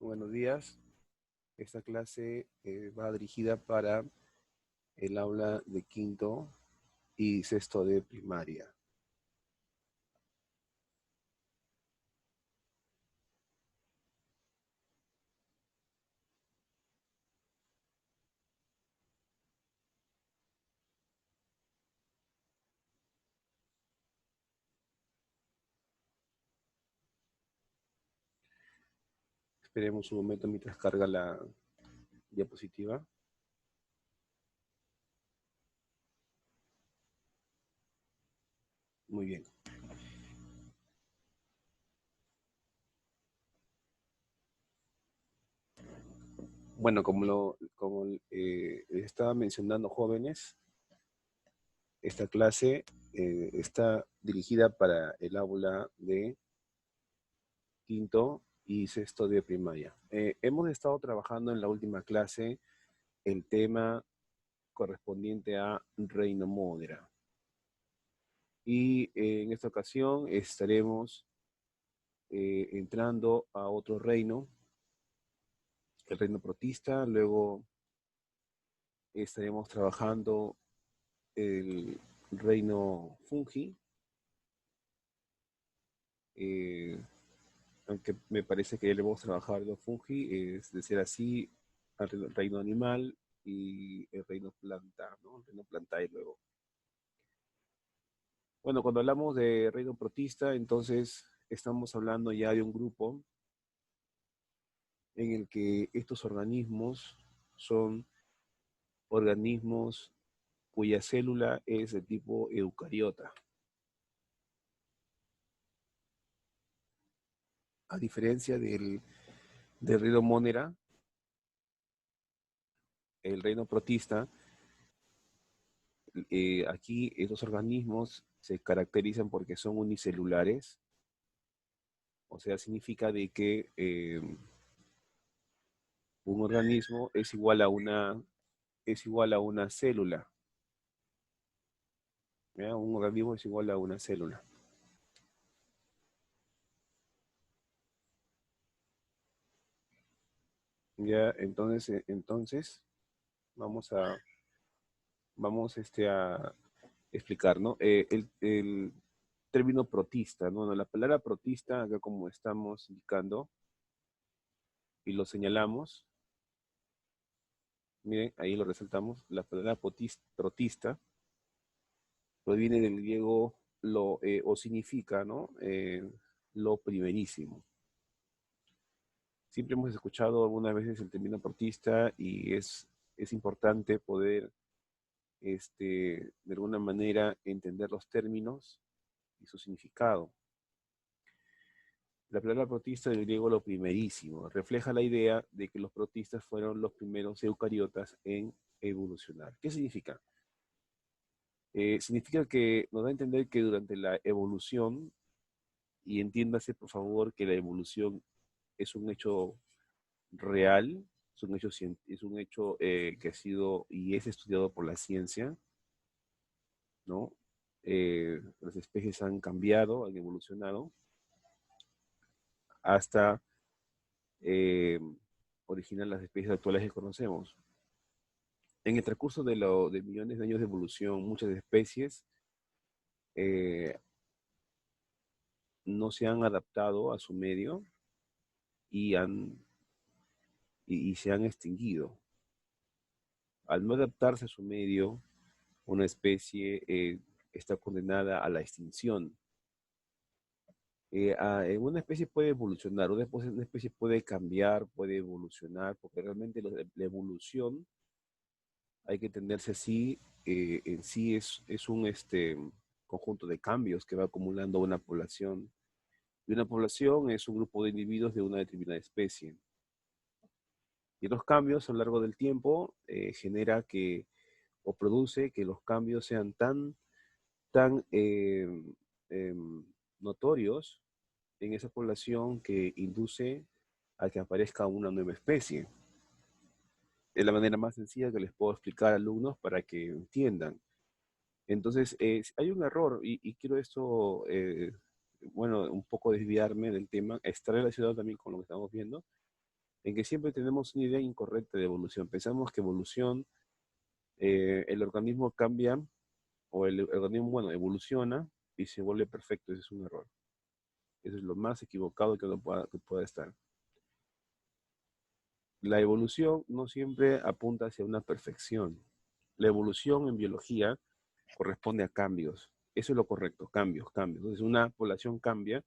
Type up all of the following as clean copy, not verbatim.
Buenos días. Esta clase va dirigida para el aula de quinto y sexto de primaria. Esperemos un momento mientras carga la diapositiva. Muy bien. Bueno, como les estaba mencionando, jóvenes, esta clase está dirigida para el aula de quinto y sexto de primaria. Hemos estado trabajando en la última clase el tema correspondiente a Reino Modera. Y en esta ocasión estaremos entrando a otro reino, el reino protista. Luego estaremos trabajando el reino fungi, eh, aunque me parece que ya le hemos trabajado los fungi, es de ser así, al reino animal y el reino planta, ¿no? El reino planta y luego. Bueno, cuando hablamos de reino protista, entonces estamos hablando ya de un grupo en el que estos organismos son organismos cuya célula es de tipo eucariota. A diferencia del reino Monera, el reino protista, aquí estos organismos se caracterizan porque son unicelulares, o sea, significa de que un organismo es igual a una célula. ¿Ya? Un organismo es igual a una célula. Ya, entonces vamos a explicar, ¿no? El término protista, ¿no? No, la palabra protista, acá como estamos indicando y lo señalamos, miren, ahí lo resaltamos, la palabra protista proviene del griego o significa, ¿no? Lo primerísimo. Siempre hemos escuchado algunas veces el término protista y es importante poder, de alguna manera, entender los términos y su significado. La palabra protista del griego lo primerísimo refleja la idea de que los protistas fueron los primeros eucariotas en evolucionar. ¿Qué significa? Significa que nos da a entender que durante la evolución, y entiéndase por favor que la evolución es un hecho real, es un hecho que ha sido y es estudiado por la ciencia, ¿no? Las especies han cambiado, han evolucionado hasta eh, originar las especies actuales que conocemos. En el transcurso de millones de años de evolución, muchas especies eh, no se han adaptado a su medio y, y se han extinguido. Al no adaptarse a su medio, una especie está condenada a la extinción. Una especie puede evolucionar, una especie puede cambiar, puede evolucionar, porque realmente la evolución hay que entenderse así, en sí es un conjunto de cambios que va acumulando una población. Y una población es un grupo de individuos de una determinada especie. Y los cambios a lo largo del tiempo genera que, o produce que los cambios sean tan eh, notorios en esa población que induce a que aparezca una nueva especie. Es la manera más sencilla que les puedo explicar a alumnos para que entiendan. Entonces, hay un error y quiero esto, bueno, un poco desviarme del tema, está relacionado también con lo que estamos viendo, En que siempre tenemos una idea incorrecta de evolución. Pensamos que evolución, el organismo cambia, o el organismo, bueno, evoluciona y se vuelve perfecto. Ese es un error. Eso es lo más equivocado que pueda estar. La evolución no siempre apunta hacia una perfección. La evolución en biología corresponde a cambios. Eso es lo correcto, cambios, cambios. Entonces, una población cambia,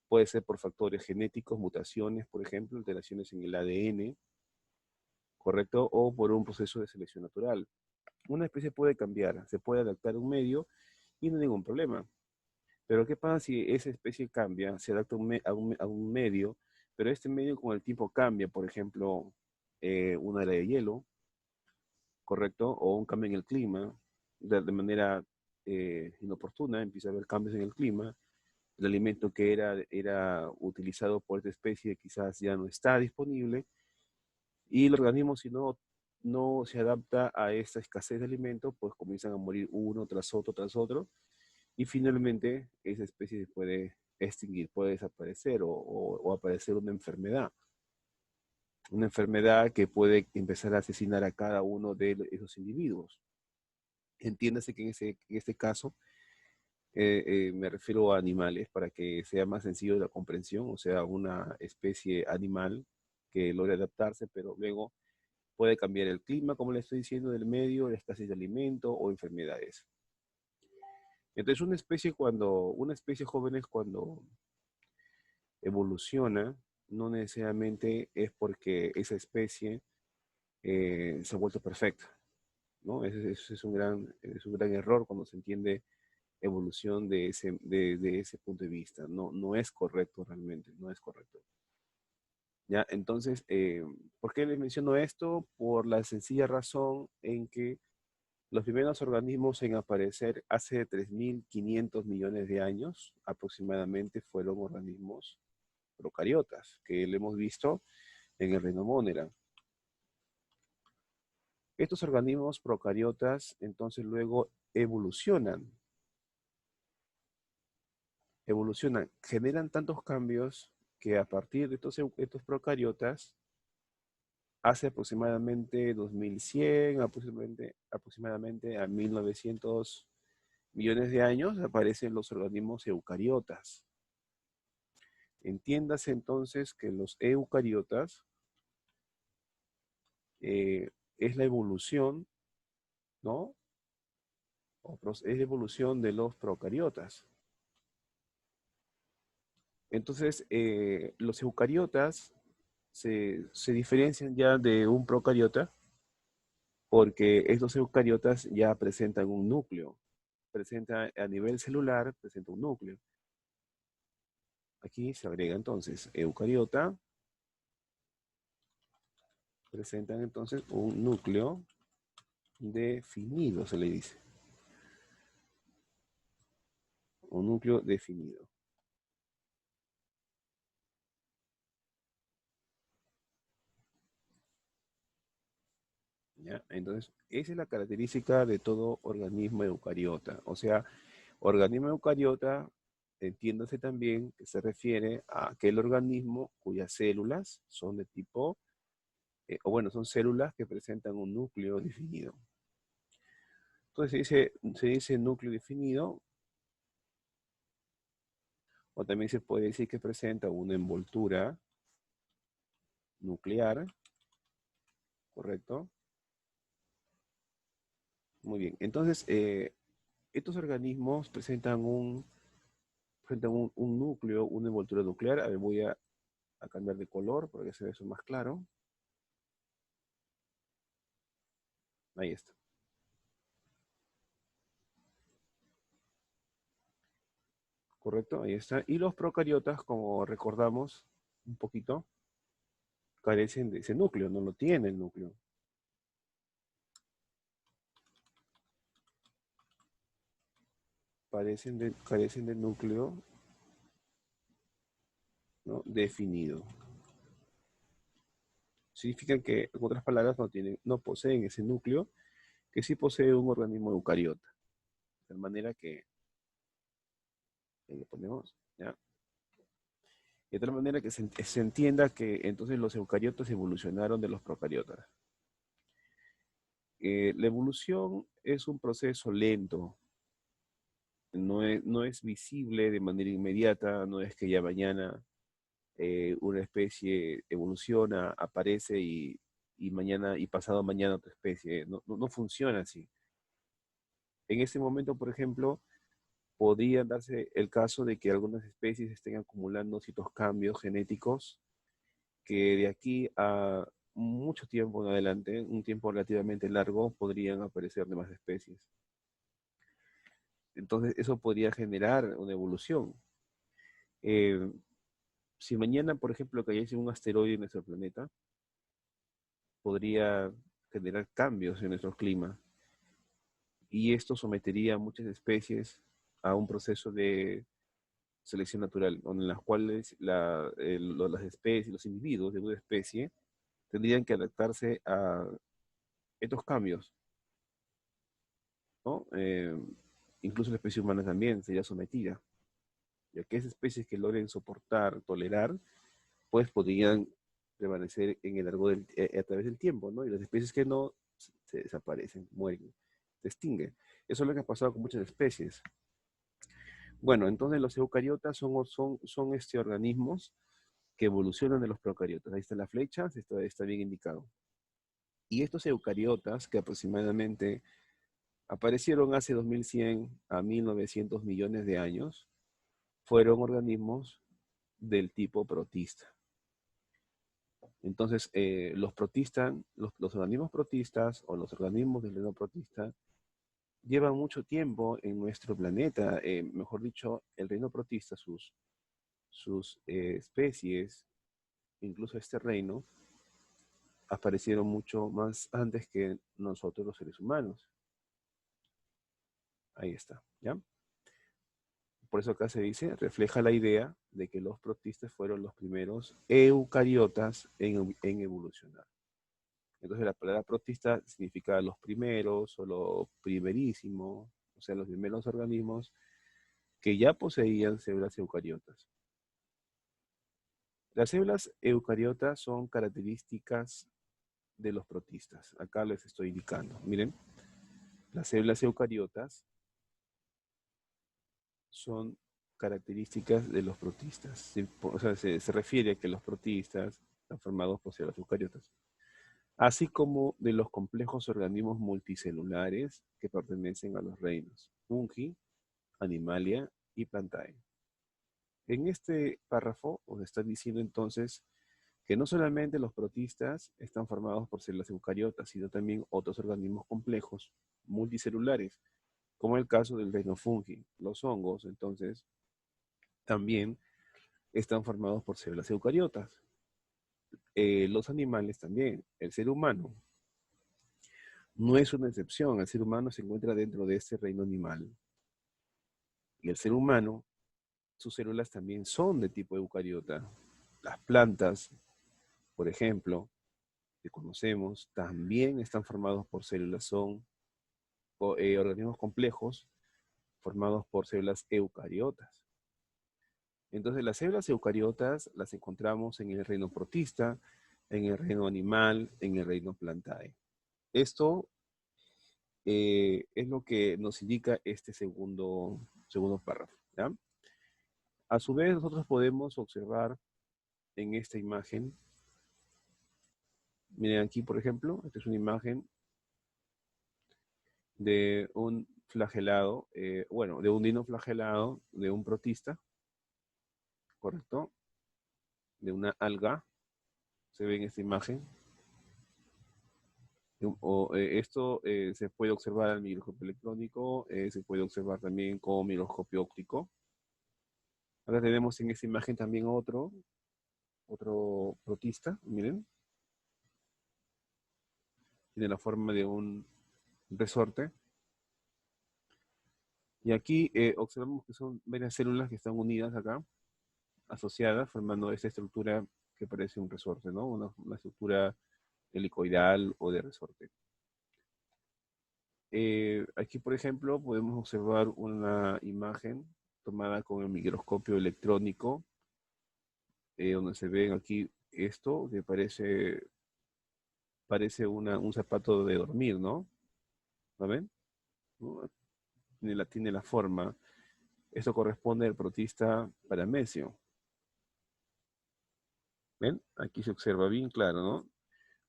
puede ser por factores genéticos, mutaciones, por ejemplo, alteraciones en el ADN, ¿correcto? O por un proceso de selección natural. Una especie puede cambiar, se puede adaptar a un medio y no hay ningún problema. Pero ¿qué pasa si esa especie cambia, se adapta a un medio, pero este medio con el tiempo cambia? Por ejemplo, una era de hielo, ¿correcto? O un cambio en el clima, de manera inoportuna, empieza a haber cambios en el clima, el alimento que era utilizado por esta especie quizás ya no está disponible, y el organismo, si no se adapta a esta escasez de alimento, pues comienzan a morir uno tras otro, y finalmente esa especie se puede extinguir, puede desaparecer o aparecer una enfermedad que puede empezar a asesinar a cada uno de esos individuos. Entiéndase que en este caso me refiero a animales para que sea más sencillo la comprensión, o sea, una especie animal que logre adaptarse, pero luego puede cambiar el clima, como le estoy diciendo, del medio, la escasez de alimento o enfermedades. Entonces, una especie joven es cuando evoluciona, no necesariamente es porque esa especie se ha vuelto perfecta, ¿no? Ese es un gran error cuando se entiende evolución de ese punto de vista. No, no es correcto realmente, no es correcto. ¿Ya? Entonces, ¿por qué les menciono esto? Por la sencilla razón en que los primeros organismos en aparecer hace 3.500 millones de años aproximadamente fueron organismos procariotas, que lo hemos visto en el reino Monera. Estos organismos procariotas entonces luego generan tantos cambios que a partir de estos procariotas, hace aproximadamente 2100, aproximadamente a 1900 millones de años, aparecen los organismos eucariotas. Entiéndase entonces que los eucariotas es la evolución, ¿no? Es la evolución de los procariotas. Entonces, los eucariotas se diferencian ya de un procariota porque estos eucariotas ya presentan un núcleo. A nivel celular, presenta un núcleo. Aquí se agrega entonces eucariota, presentan entonces un núcleo definido, se le dice. Un núcleo definido. ¿Ya? Entonces, esa es la característica de todo organismo eucariota. O sea, organismo eucariota, entiéndase también que se refiere a aquel organismo cuyas células son de tipo, o bueno, son células que presentan un núcleo definido. Entonces se dice núcleo definido, o también se puede decir que presenta una envoltura nuclear, ¿correcto? Muy bien. Entonces, estos organismos presentan un núcleo, una envoltura nuclear. A ver, voy a cambiar de color para que se vea eso más claro. Ahí está. Correcto, ahí está. Y los procariotas, como recordamos un poquito, carecen de ese núcleo, no lo tiene el núcleo. Carecen de núcleo, ¿no? Definido. Significan que, en otras palabras, no poseen ese núcleo que sí posee un organismo eucariota. De manera que, ahí le ponemos, ¿ya? De tal manera que se entienda que entonces los eucariotas evolucionaron de los procariotas. La evolución es un proceso lento, no es visible de manera inmediata, no es que ya mañana una especie evoluciona, aparece y mañana y pasado mañana otra especie. No funciona así. En este momento, por ejemplo, podría darse el caso de que algunas especies estén acumulando ciertos cambios genéticos que de aquí a mucho tiempo en adelante, un tiempo relativamente largo, podrían aparecer demás especies. Entonces, eso podría generar una evolución. Eh, si mañana, por ejemplo, cayese un asteroide en nuestro planeta, podría generar cambios en nuestro clima y esto sometería a muchas especies a un proceso de selección natural, en las cuales las especies, los individuos de una especie tendrían que adaptarse a estos cambios, ¿no? Incluso la especie humana también sería sometida, ya que esas especies que logren soportar, tolerar, pues podrían permanecer en el largo a través del tiempo, ¿no? Y las especies que no, se desaparecen, mueren, se extinguen. Eso es lo que ha pasado con muchas especies. Bueno, entonces los eucariotas son organismos que evolucionan de los procariotas. Ahí está la flecha, está bien indicado. Y estos eucariotas, que aproximadamente aparecieron hace 2100 a 1900 millones de años, fueron organismos del tipo protista. Entonces, los organismos protistas o los organismos del reino protista llevan mucho tiempo en nuestro planeta. Mejor dicho, el reino protista, sus especies, incluso este reino, aparecieron mucho más antes que nosotros los seres humanos. Ahí está, ¿ya? Por eso acá se dice, refleja la idea de que los protistas fueron los primeros eucariotas en evolucionar. Entonces la palabra protista significa los primeros o lo primerísimo, o sea, los primeros organismos que ya poseían células eucariotas. Las células eucariotas son características de los protistas. Acá les estoy indicando. Miren, las células eucariotas son características de los protistas. ¿Sí? O sea, se refiere a que los protistas están formados por células eucariotas, así como de los complejos organismos multicelulares que pertenecen a los reinos Fungi, Animalia y Plantae. En este párrafo os está diciendo entonces que no solamente los protistas están formados por células eucariotas, sino también otros organismos complejos multicelulares, como el caso del reino fungi. Los hongos, entonces, también están formados por células eucariotas. Los animales también. El ser humano no es una excepción. El ser humano se encuentra dentro de este reino animal. Y el ser humano, sus células también son de tipo eucariota. Las plantas, por ejemplo, que conocemos, también están formados por células. Son organismos complejos formados por células eucariotas. Entonces, las células eucariotas las encontramos en el reino protista, en el reino animal, en el reino plantae. Esto es lo que nos indica este segundo párrafo, ¿ya? A su vez, nosotros podemos observar en esta imagen, miren aquí, por ejemplo, esta es una imagen de un flagelado, bueno, de un dinoflagelado, de un protista, ¿correcto? De una alga, se ve en esta imagen. Esto se puede observar al microscopio electrónico, se puede observar también con microscopio óptico. Ahora tenemos en esta imagen también otro protista, miren. Tiene la forma de un resorte. Y aquí observamos que son varias células que están unidas acá, asociadas, formando esta estructura que parece un resorte, ¿no? Una estructura helicoidal o de resorte. Aquí, por ejemplo, podemos observar una imagen tomada con el microscopio electrónico donde se ven aquí esto, que parece un zapato de dormir, ¿no? ¿Lo ven? ¿No? Tiene la forma. Esto corresponde al protista paramecio. ¿Ven? Aquí se observa bien claro, ¿no?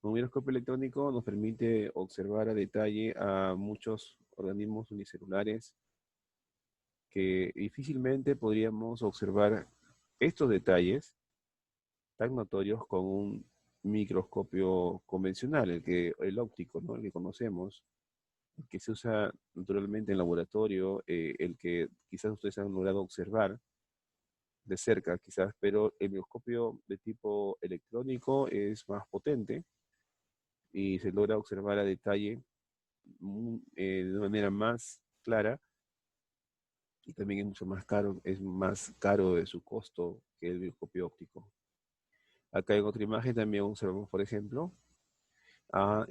Un microscopio electrónico nos permite observar a detalle a muchos organismos unicelulares que difícilmente podríamos observar estos detalles tan notorios con un microscopio convencional, el óptico, ¿no? El que conocemos, el que se usa naturalmente en laboratorio, el que quizás ustedes han logrado observar de cerca, quizás, pero el microscopio de tipo electrónico es más potente y se logra observar a detalle de una manera más clara y también es más caro de su costo que el microscopio óptico. Acá en otra imagen también observamos, por ejemplo, a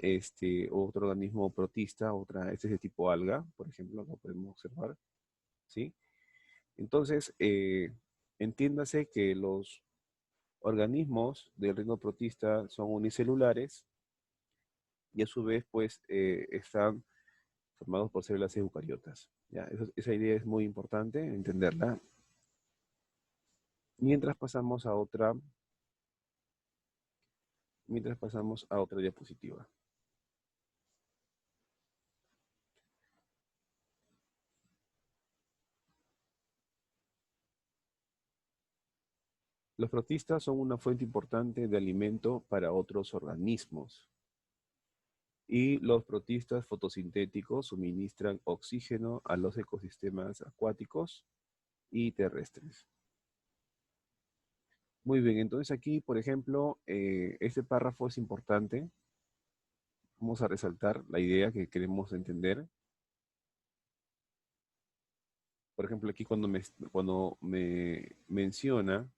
otro organismo protista, este es de tipo alga, por ejemplo, acá podemos observar, ¿sí? Entonces, entiéndase que los organismos del reino protista son unicelulares y a su vez, pues, están formados por células eucariotas. ¿Ya? Esa idea es muy importante entenderla. Mientras pasamos a otra diapositiva. Los protistas son una fuente importante de alimento para otros organismos. Y los protistas fotosintéticos suministran oxígeno a los ecosistemas acuáticos y terrestres. Muy bien, entonces aquí, por ejemplo, este párrafo es importante. Vamos a resaltar la idea que queremos entender. Por ejemplo, aquí cuando me menciona,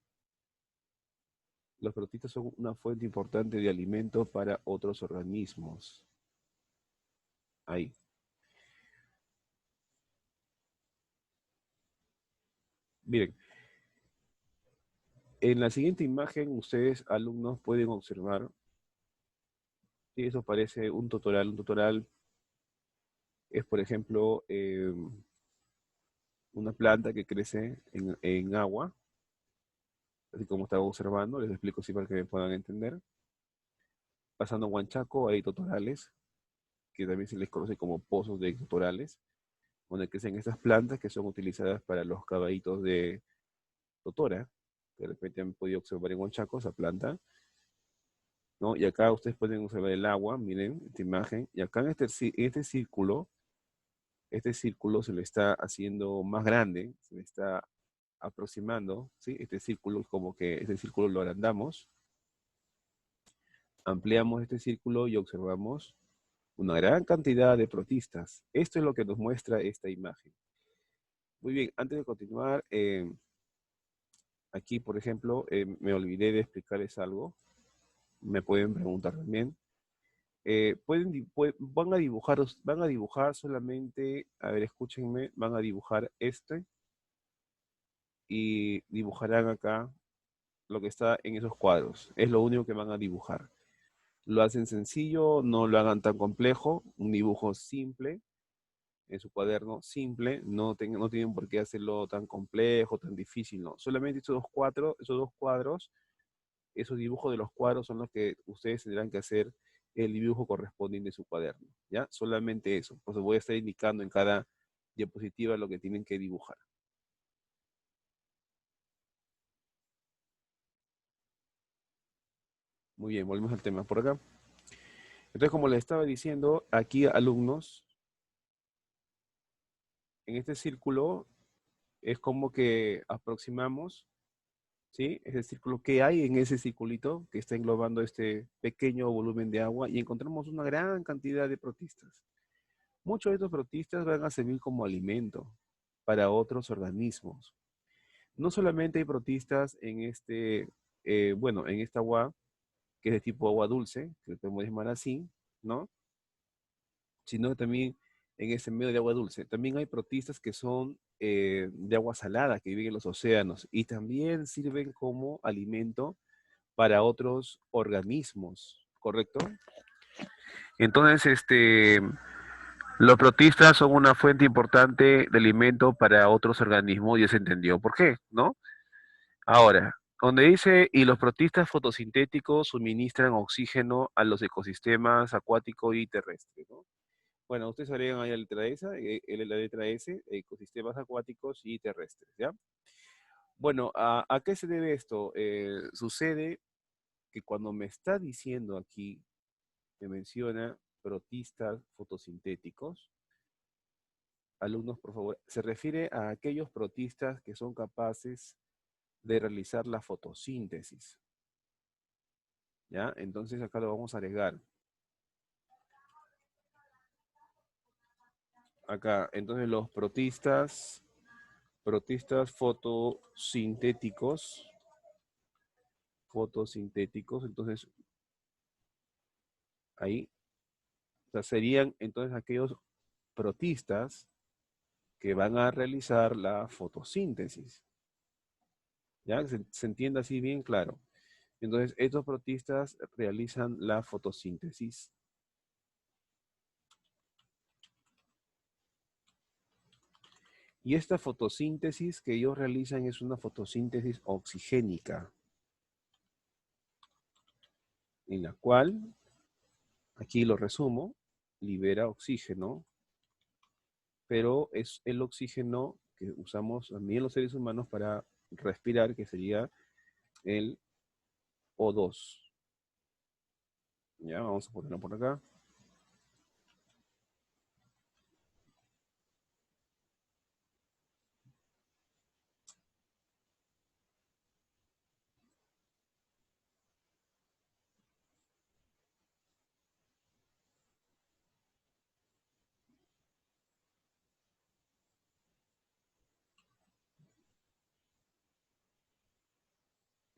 los protistas son una fuente importante de alimento para otros organismos. Ahí. Miren, en la siguiente imagen ustedes, alumnos, pueden observar, si eso parece un totoral. Un totoral es, por ejemplo, una planta que crece en agua, así como estaba observando, les explico así para que me puedan entender. Pasando a Huanchaco hay totorales, que también se les conoce como pozos de totorales, donde crecen estas plantas que son utilizadas para los caballitos de totora, que de repente han podido observar en Huanchaco esa planta, ¿no? Y acá ustedes pueden observar el agua, miren esta imagen, y acá en este círculo se le está haciendo más grande, se le está aproximando, ¿sí? Este círculo es como que este círculo lo agrandamos, ampliamos este círculo y observamos una gran cantidad de protistas. Esto es lo que nos muestra esta imagen. Muy bien, antes de continuar, aquí, por ejemplo, me olvidé de explicarles algo. Me pueden preguntar también. Van a dibujar solamente, a ver, escúchenme, van a dibujar y dibujarán acá lo que está en esos cuadros. Es lo único que van a dibujar. Lo hacen sencillo, no lo hagan tan complejo, un dibujo simple en su cuaderno, simple, no tienen por qué hacerlo tan complejo, tan difícil, no. Solamente esos dos cuadros, esos dibujos de los cuadros son los que ustedes tendrán que hacer el dibujo correspondiente de su cuaderno, ¿ya? Solamente eso. Pues voy a estar indicando en cada diapositiva lo que tienen que dibujar. Muy bien, volvemos al tema por acá. Entonces, como les estaba diciendo, aquí alumnos, en este círculo es como que aproximamos, ¿sí? Ese círculo que hay en ese circulito que está englobando este pequeño volumen de agua y encontramos una gran cantidad de protistas. Muchos de estos protistas van a servir como alimento para otros organismos. No solamente hay protistas en en esta agua, que es de tipo agua dulce, que lo podemos llamar así, ¿no? Sino también en ese medio de agua dulce. También hay protistas que son de agua salada que viven en los océanos y también sirven como alimento para otros organismos, ¿correcto? Entonces, los protistas son una fuente importante de alimento para otros organismos y ya se entendió por qué, ¿no? Ahora, donde dice, y los protistas fotosintéticos suministran oxígeno a los ecosistemas acuático y terrestre, ¿no? Bueno, ustedes agregan ahí la letra S, ecosistemas acuáticos y terrestres, ¿ya? Bueno, ¿a qué se debe esto? Sucede que cuando me está diciendo aquí, me menciona protistas fotosintéticos, alumnos, por favor, se refiere a aquellos protistas que son capaces de realizar la fotosíntesis, ¿ya? Entonces acá lo vamos a agregar. Acá, entonces los protistas fotosintéticos, entonces ahí, o sea, serían entonces aquellos protistas que van a realizar la fotosíntesis, ¿ya? Se entiende así bien claro. Entonces, estos protistas realizan la fotosíntesis. Y esta fotosíntesis que ellos realizan es una fotosíntesis oxigénica, en la cual, aquí lo resumo, libera oxígeno, pero es el oxígeno que usamos también los seres humanos para respirar, que sería el O2. Ya, vamos a ponerlo por acá.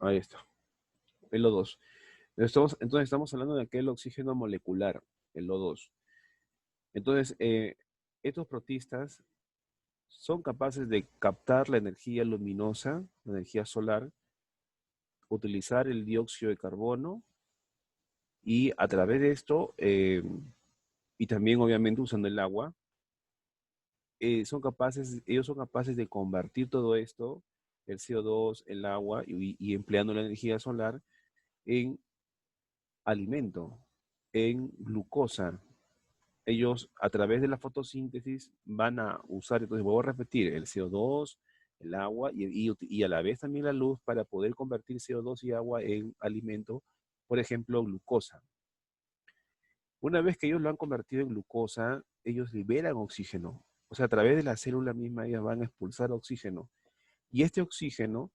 Ahí está, el O2. Entonces estamos hablando de aquel oxígeno molecular, el O2. Entonces, estos protistas son capaces de captar la energía luminosa, la energía solar, utilizar el dióxido de carbono y a través de esto, y también obviamente usando el agua, ellos son capaces de convertir todo esto, el CO2, el agua y empleando la energía solar en alimento, en glucosa. Ellos a través de la fotosíntesis van a usar, entonces voy a repetir, el CO2, el agua y a la vez también la luz para poder convertir CO2 y agua en alimento, por ejemplo, glucosa. Una vez que ellos lo han convertido en glucosa, ellos liberan oxígeno. O sea, a través de la célula misma ellas van a expulsar oxígeno. Y este oxígeno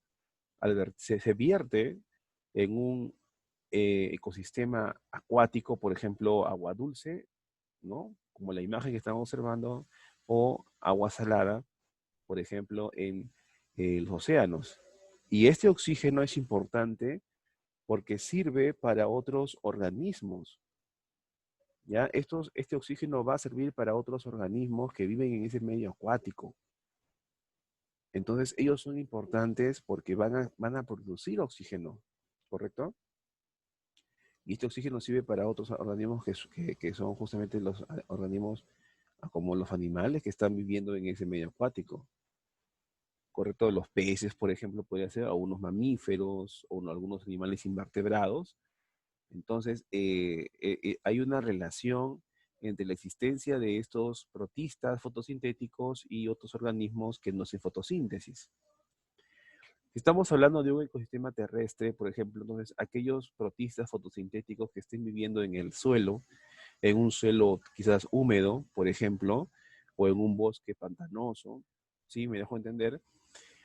se vierte en un ecosistema acuático, por ejemplo, agua dulce, ¿no? Como la imagen que estamos observando, o agua salada, por ejemplo, en los océanos. Y este oxígeno es importante porque sirve para otros organismos, ¿ya? Este oxígeno va a servir para otros organismos que viven en ese medio acuático. Entonces, ellos son importantes porque van a producir oxígeno, ¿correcto? Y este oxígeno sirve para otros organismos que son justamente los organismos como los animales que están viviendo en ese medio acuático. ¿Correcto? Los peces, por ejemplo, podría ser, o unos mamíferos, o algunos animales invertebrados. Entonces, hay una relación entre la existencia de estos protistas fotosintéticos y otros organismos que no hacen fotosíntesis. Si estamos hablando de un ecosistema terrestre, por ejemplo, entonces aquellos protistas fotosintéticos que estén viviendo en el suelo, en un suelo quizás húmedo, por ejemplo, o en un bosque pantanoso, ¿sí? ¿Me dejo entender?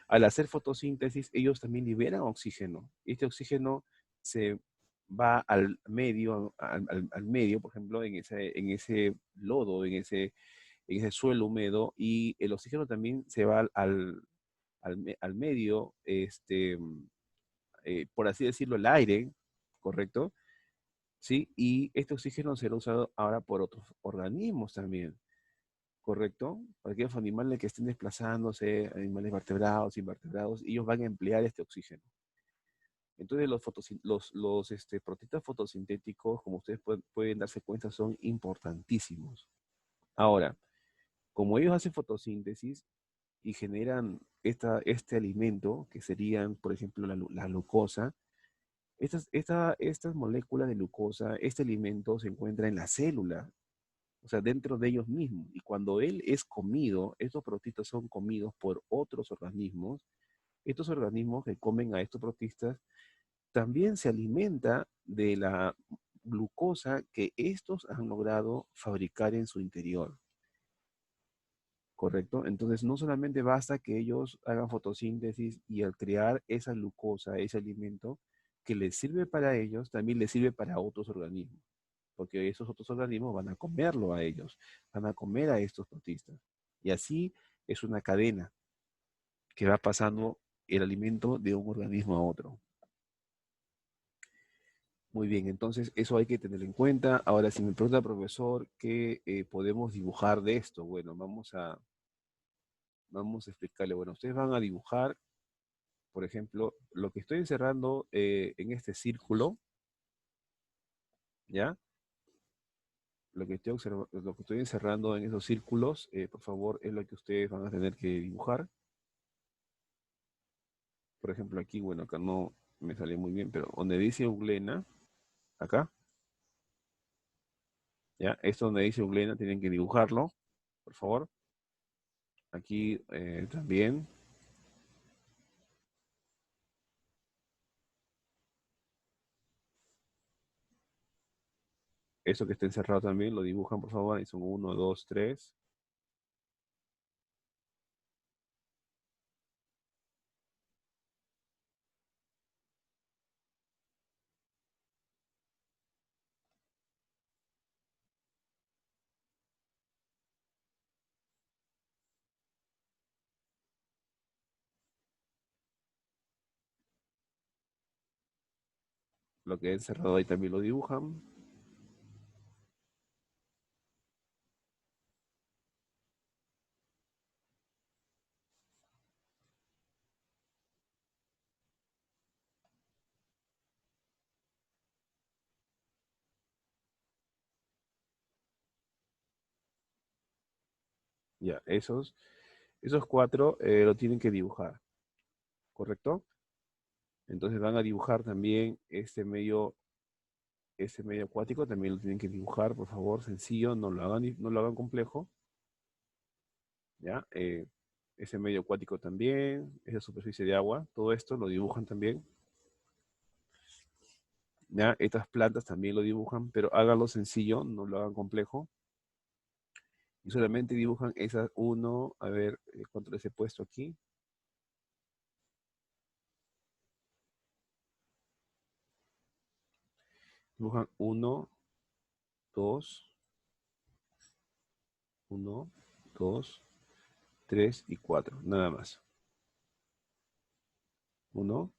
Al hacer fotosíntesis, ellos también liberan oxígeno. Este oxígeno se va al medio, al medio, por ejemplo, en ese lodo, en ese suelo húmedo, y el oxígeno también se va al medio, por así decirlo, el aire, ¿correcto? ¿Sí? Y este oxígeno será usado ahora por otros organismos también. ¿correcto? Para aquellos animales que estén desplazándose, animales vertebrados, invertebrados, ellos van a emplear este oxígeno. Entonces los protistas fotosintéticos, como ustedes pueden darse cuenta, son importantísimos. Ahora, como ellos hacen fotosíntesis y generan este alimento, que serían, por ejemplo, la glucosa, estas moléculas de glucosa, este alimento se encuentra en la célula, o sea, dentro de ellos mismos. Y cuando él es comido, estos protistas son comidos por otros organismos. Estos organismos que comen a estos protistas también se alimenta de la glucosa que estos han logrado fabricar en su interior. ¿Correcto? Entonces, no solamente basta que ellos hagan fotosíntesis y al crear esa glucosa, ese alimento, que les sirve para ellos, también les sirve para otros organismos, porque esos otros organismos van a comerlo a ellos, van a comer a estos protistas. Y así es una cadena que va pasando el alimento de un organismo a otro. Muy bien, entonces eso hay que tener en cuenta. Ahora, si me pregunta, profesor, ¿qué podemos dibujar de esto? Bueno, vamos a explicarle. Bueno, ustedes van a dibujar, por ejemplo, lo que estoy encerrando en este círculo, ¿ya? Lo que estoy encerrando en esos círculos, por favor, es lo que ustedes van a tener que dibujar. Por ejemplo, aquí, bueno, acá no me sale muy bien, pero donde dice Euglena, acá, ¿ya? Esto donde dice Euglena, tienen que dibujarlo, por favor. Aquí también. Eso que está encerrado también lo dibujan, por favor. Ahí son uno, dos, tres. Lo que he encerrado ahí también lo dibujan. Ya, esos cuatro lo tienen que dibujar, ¿correcto? Entonces van a dibujar también este medio acuático, también lo tienen que dibujar, por favor, sencillo, no lo hagan complejo, ¿ya? Ese medio acuático también, esa superficie de agua, todo esto lo dibujan también, ¿ya? Estas plantas también lo dibujan, pero háganlo sencillo, no lo hagan complejo. Y solamente dibujan esas uno, a ver, ¿cuánto les he puesto aquí? Dibujan uno, dos, uno, dos, tres y cuatro, nada más. Uno,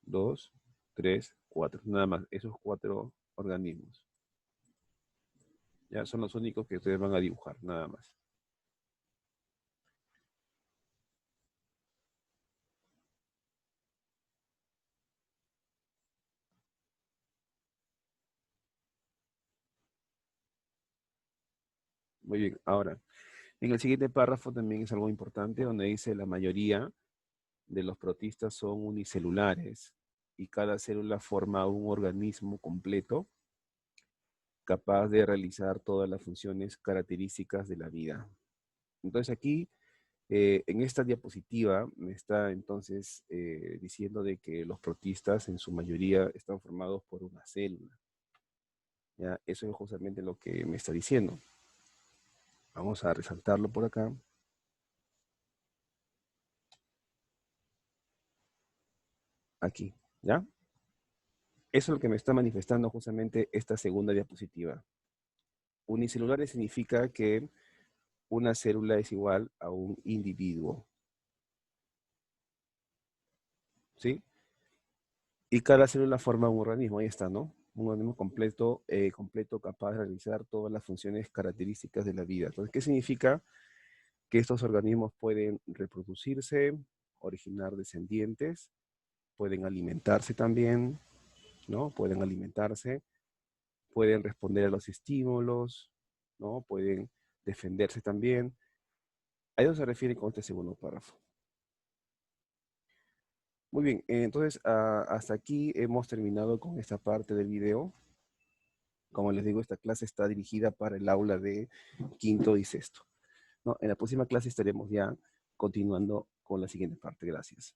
dos, tres, cuatro, nada más. Esos cuatro organismos. Ya son los únicos que ustedes van a dibujar, nada más. Muy bien, ahora, en el siguiente párrafo también es algo importante, donde dice la mayoría de los protistas son unicelulares y cada célula forma un organismo completo capaz de realizar todas las funciones características de la vida. Entonces aquí, en esta diapositiva, me está entonces diciendo de que los protistas en su mayoría están formados por una célula. ¿Ya? Eso es justamente lo que me está diciendo. Vamos a resaltarlo por acá. Aquí, ¿ya? Eso es lo que me está manifestando justamente esta segunda diapositiva. Unicelulares significa que una célula es igual a un individuo, ¿sí? Y cada célula forma un organismo, ahí está, ¿no? un organismo completo, completo capaz de realizar todas las funciones características de la vida. Entonces, ¿qué significa? Que estos organismos pueden reproducirse, originar descendientes, pueden alimentarse también, ¿no? Pueden alimentarse, pueden responder a los estímulos, ¿no? Pueden defenderse también. A eso se refiere con este segundo párrafo. Muy bien, entonces hasta aquí hemos terminado con esta parte del video. Como les digo, esta clase está dirigida para el aula de quinto y sexto, ¿no? En la próxima clase estaremos ya continuando con la siguiente parte. Gracias.